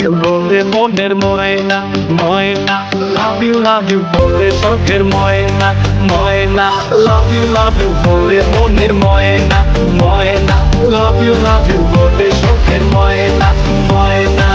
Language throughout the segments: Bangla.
you বলে মনের ময়না ময়না love you বলে চোখের ময়না ময়না love you বলে মনের ময়না ময়না love you বলে চোখের ময়না ময়না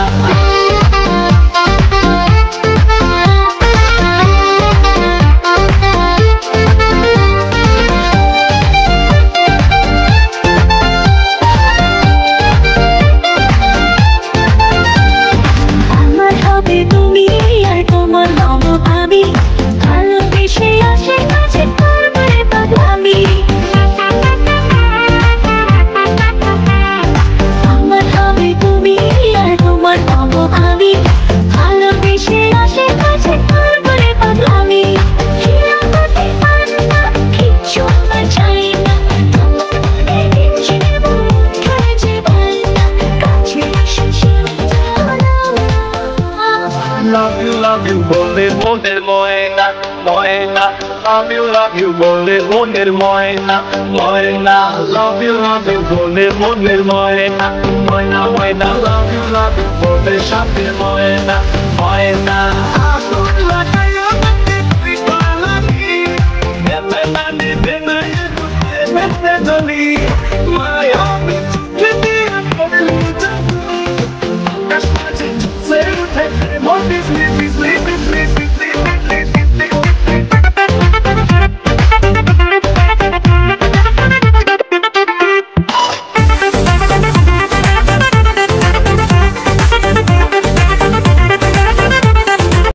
love you বলে মনের ময়না ময়না love you বলে মনের ময়না ময়না love you বলে মনের ময়না ময়না ময়না love you বলে সাথে ময়না ময়না